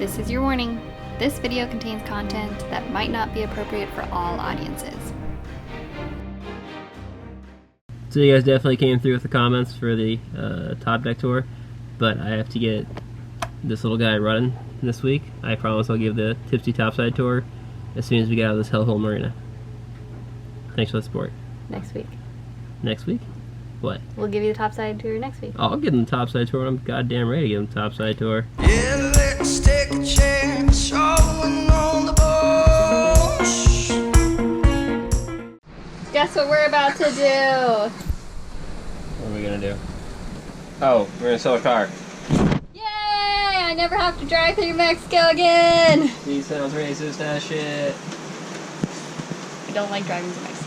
This is your warning. This video contains content that might not be appropriate for all audiences. So you guys definitely came through with the comments for the top deck tour, but I have to get this little guy running this week. I promise I'll give the tipsy topside tour as soon as we get out of this hellhole marina. Thanks for the support. Next week. Next week? What? We'll give you the topside tour next week. I'll give them the topside tour. I'm goddamn ready to give them the topside tour. Yeah, let's take a chance, showing on the bush. Guess what we're about to do? What are we gonna do? Oh, we're gonna sell a car. Yay! I never have to drive through Mexico again! He sounds racist as shit. I don't like driving to Mexico.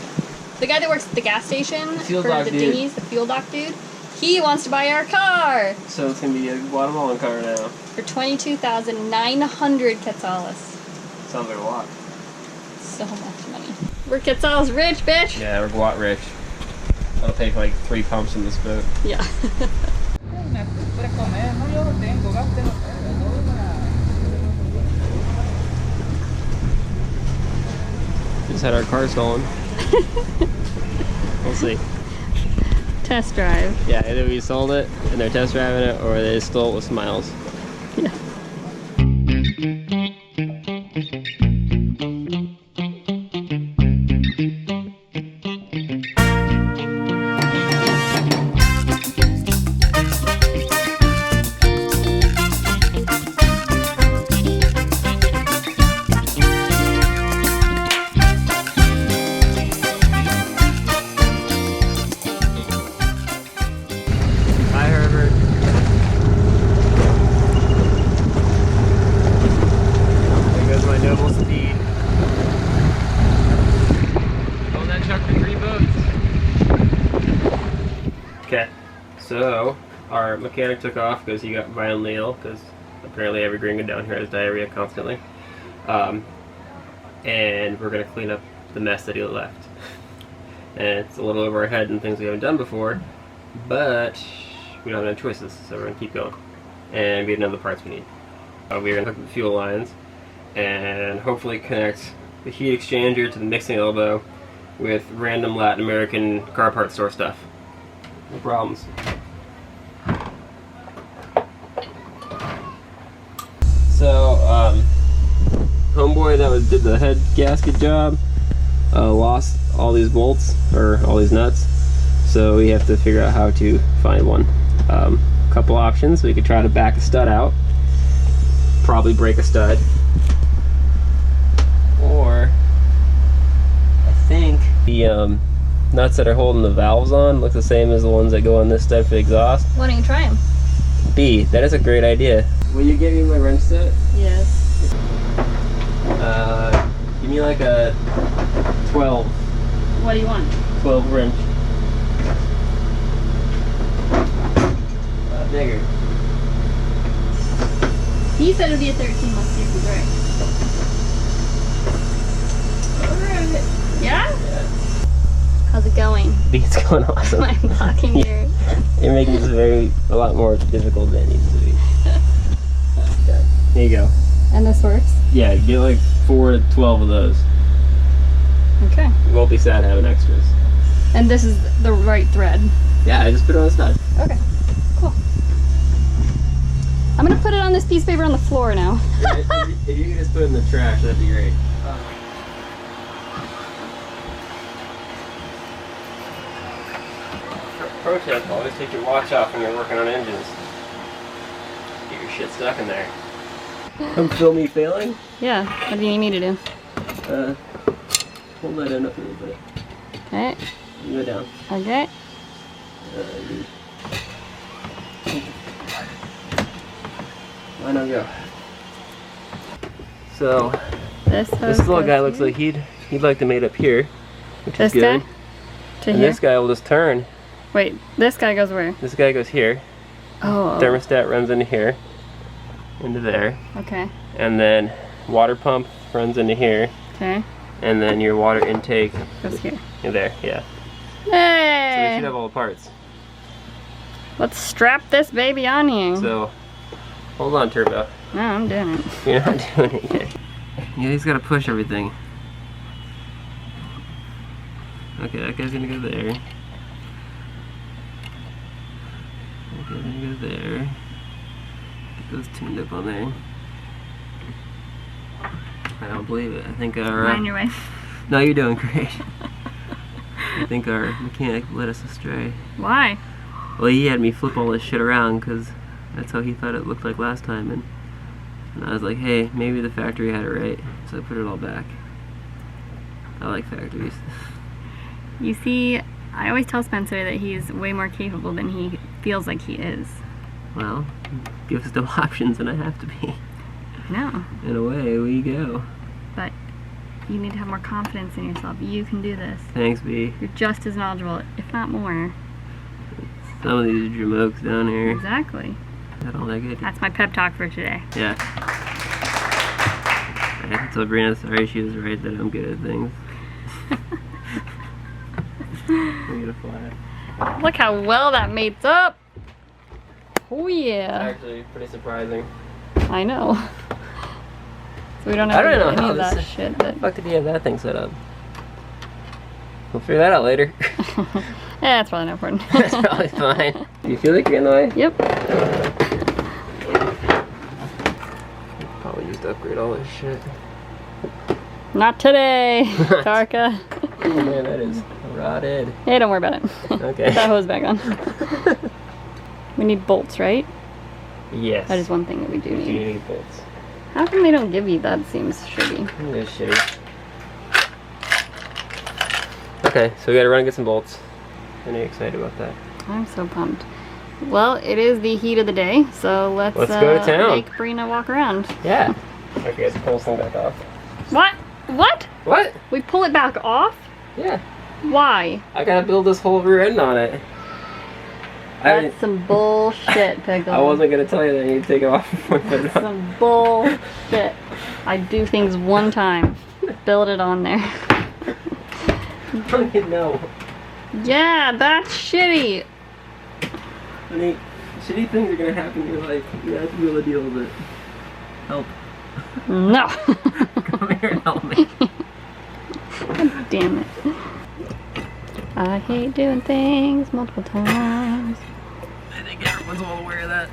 The guy that works at the gas station Fuel for dock the dude. dinghies, the fuel dock dude, he wants to buy our car So it's gonna be a Guatemalan car now. for 22,900 quetzales. Sounds like a lot. So much money. We're quetzales rich, bitch! Yeah, we're Guat rich. That'll take like 3 pumps in this boat. Yeah. Just had our car stolen. We'll see. Test drive. Yeah, either we sold it and they're test driving it, or they stole it with smiles. Yeah. Hi, Herbert. There goes my noble steed. Own that truck for 3 boats. Okay, so our mechanic took off because he got violently ill, because apparently every gringo down here has diarrhea constantly. And we're going to clean up the mess that he left. And it's a little over our head and things we haven't done before, but we don't have any choices, so we're going to keep going. And we have none of the parts we need. We're going to hook up the fuel lines and hopefully connect the heat exchanger to the mixing elbow with random Latin American car parts store stuff. No problems. So, homeboy that did the head gasket job lost all these bolts, or all these nuts, so we have to figure out how to find one. Couple options. We could try to back a stud out, probably break a stud, or I think the nuts that are holding the valves on look the same as the ones that go on this stud for the exhaust. Why don't you try them? B, that is a great idea. Will you give me my wrench set? Yes. Give me like a 12 What do you want? 12 wrench. Bigger. He said it'd be a 13. Let's see if he's right. Alright. Yeah? Yeah. How's it going? It's going awesome. I'm blocking your... You're making this a lot more difficult than it needs to be. Okay, here you go. And this works? Yeah, get like 4 to 12 of those. Okay. You won't be sad having extras. And this is the right thread? Yeah, I just put it on the stud. Okay. Cool. I'm gonna put it on this piece of paper on the floor now. If you could just put it in the trash, that'd be great. Pro tip, always take your watch off when you're working on engines. Get your shit stuck in there. Come film me failing? Yeah. What do you need me to do? Hold that end up a little bit. Okay. You go down. Okay. Why not go? So This little guy looks like he'd like to mate up here, which this is good. guy? To And here? this guy will just turn. Wait, this guy goes where? This guy goes here. Oh. Thermostat runs into here, into there, Okay. and then water pump runs into here, Okay. and then your water intake Goes here. in there. Yeah. So we Hey! should have all the parts. Let's strap this baby on here. So hold on, Turbo. No, I'm doing it. You're not doing it yet. Yeah, he's gotta push everything. Okay, that guy's gonna go there. That guy's gonna go there. Get those tuned up on there. I don't believe it. I think our... Mind your way. No, you're doing great. I think our mechanic led us astray. Why? Well, he had me flip all this shit around because that's how he thought it looked like last time, and I was like, hey, maybe the factory had it right, so I put it all back. I like factories. You see, I always tell Spencer that he's way more capable than he feels like he is. Well, give us no options and I have to be. No. And away we go. But you need to have more confidence in yourself. You can do this. Thanks, B. You're just as knowledgeable, if not more. Some of these jamokes down here. Exactly. Not all that good. That's my pep talk for today. Yeah. I have to tell Brianna sorry she was right that I'm good at things. I'm gonna fly. Look how well that mates up. Oh It's yeah. actually pretty surprising. I know. So we don't have I to don't do know any how of that this- shit. How the fuck did you have that thing set up? We'll figure that out later. Yeah, it's probably not important. That's probably fine. Do you feel like you're in the way? Yep. Probably used to upgrade all this shit. Not today, Tarka. Oh man, that is rotted. Hey, don't worry about it. Okay. Put that hose back on. We need bolts, right? Yes. That is one thing that we do You need. need bolts. How come they don't give you that? Seems shitty. It is shitty. Okay, so we gotta run and get some bolts. I'm excited about that. I'm so pumped. Well, it is the heat of the day, so let's go to town. make Brina walk around. Yeah. Okay, let's pull this thing back off. What? What? What? We pull it back off? Yeah. Why? I gotta build this whole rear end on it. That's some bullshit, Pickle. I wasn't gonna tell you that you need to take it off before you put it on. Some bullshit. I do things one time. Build it on there. No. Yeah, that's shitty. Honey, shitty things are gonna happen in your life. You have to be able to deal with it. Help. No. Come here and help me. God damn it. I hate doing things multiple times. I think everyone's well aware of that.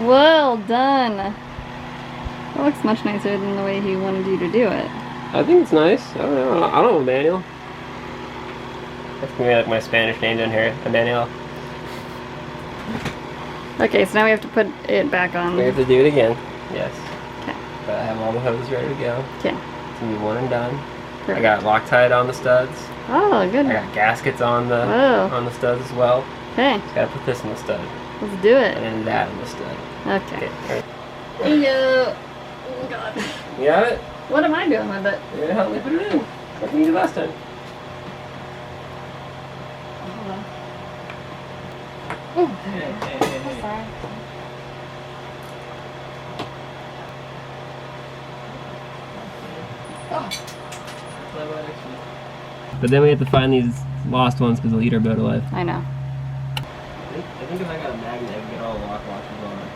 Well done. That looks much nicer than the way he wanted you to do it. I think it's nice. I don't know. I don't know Emmanuel. That's gonna be like my Spanish name down here. Emmanuel. Okay, so now we have to put it back on. We have to do it again. Yes. Okay. But I have all the hoses ready to go. Okay. It's gonna be one and done. Perfect. I got Loctite on the studs. Oh, good. I got gaskets on the Oh. studs as well. Okay, Just gotta put this in the stud. let's do it. And then that in the stud. Okay. Alright. Yo. Oh, God. You got it? What am I doing with it? You're gonna help me put it in. Like we did last time. Hold on. Oh, Hey. sorry. But then we have to find these lost ones because they'll eat our boat alive. I know. I think if I got a magnet, I can get all the lock washers on it.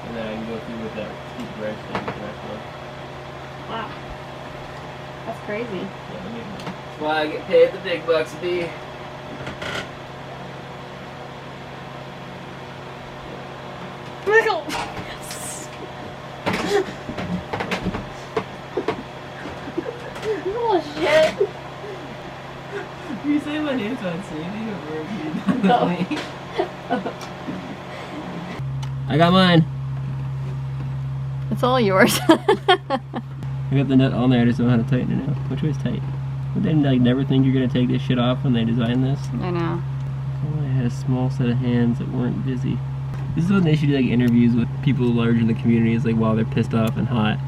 And then I can go through with that steep wrench thing and connect one. Wow. That's crazy. Yeah, that's why I get paid the big bucks, B. Pickle! Bullshit! You say my name's on Sandy No. I got mine. It's all yours. I got the nut on there, I just don't know how to tighten it now. Which way's tight? Would they like never think you're gonna take this shit off when they design this? I know. Oh, I had a small set of hands that weren't busy. This is when they should do like interviews with people large in the community, is like while they're pissed off and hot.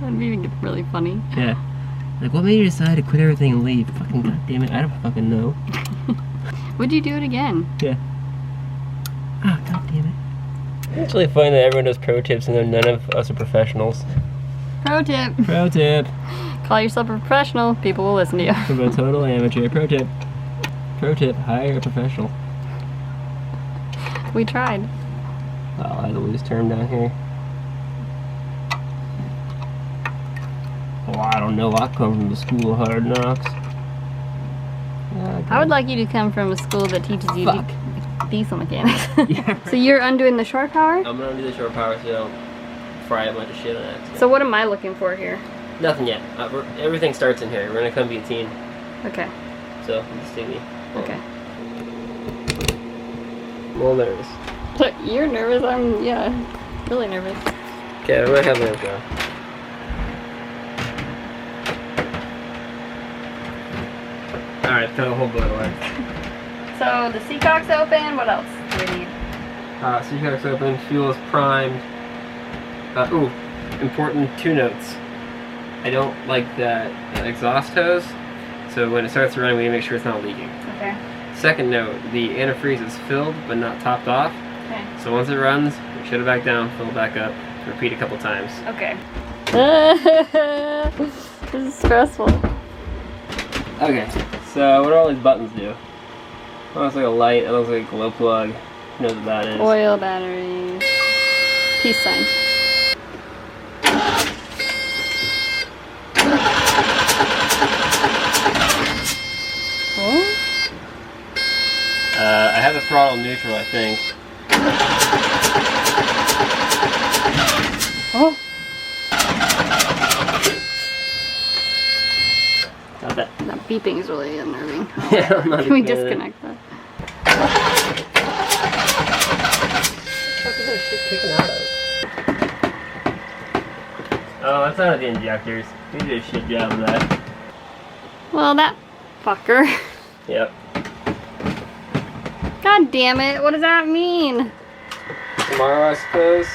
That'd be really funny. Yeah. Like, what made you decide to quit everything and leave? Fucking goddamn it, I don't fucking know. Would you do it again? Yeah. Ah, goddamn it. It's really funny that everyone does pro tips and then none of us are professionals. Pro tip. Pro tip. Call yourself a professional, people will listen to you. From a total amateur. Pro tip. Pro tip, hire a professional. We tried. Oh, I had a loose term down here. Oh, I don't know. I come from the school of hard knocks. I would like you to come from a school that teaches you diesel mechanics. Yeah. So you're undoing the shore power? I'm gonna do the shore power so you don't fry a bunch of shit on accident. So what am I looking for here? Nothing yet. Everything starts in here. We're gonna come be a team. Okay. So, just take me. Okay. I'm a little nervous. You're nervous? I'm, yeah, really nervous. Okay, I'm gonna have that go. Alright, cut the whole boat away. So the seacock's open, what else do we need? Seacock's open, fuel is primed. Ooh, important 2 notes. I don't like that exhaust hose, so when it starts running, we need to make sure it's not leaking. Okay. Second note, the antifreeze is filled but not topped off. Okay. So once it runs, we shut it back down, fill it back up, repeat a couple times. Okay. This is stressful. Okay, so what do all these buttons do? That looks like a light, it looks like a glow plug. Who knows what that is? Oil, battery, peace sign. Oh? I have the throttle neutral, I think. Oh. Not that. That beeping is really unnerving. Yeah, I'm not Can we a fan of disconnect that? What is that shit kicking out of? Oh, that's not the injectors. We did a shit job of that. Well, that fucker. Yep. God damn it, what does that mean? Tomorrow, I suppose.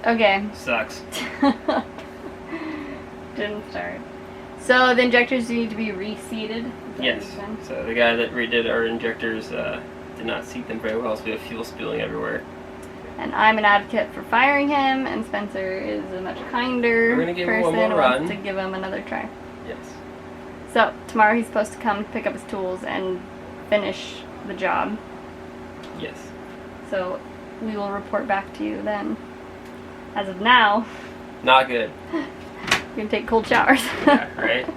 Okay. Sucks. Didn't start. So the injectors need to be reseated? Is that Yes. what you said? So the guy that redid our injectors did not seat them very well, so we have fuel spilling everywhere. And I'm an advocate for firing him, and Spencer is a much kinder We're gonna give him person one more and run. wants to give him another try. Yes. So tomorrow he's supposed to come pick up his tools and finish the job. Yes. So we will report back to you then. As of now, Not good. you're gonna take cold showers. Yeah, right?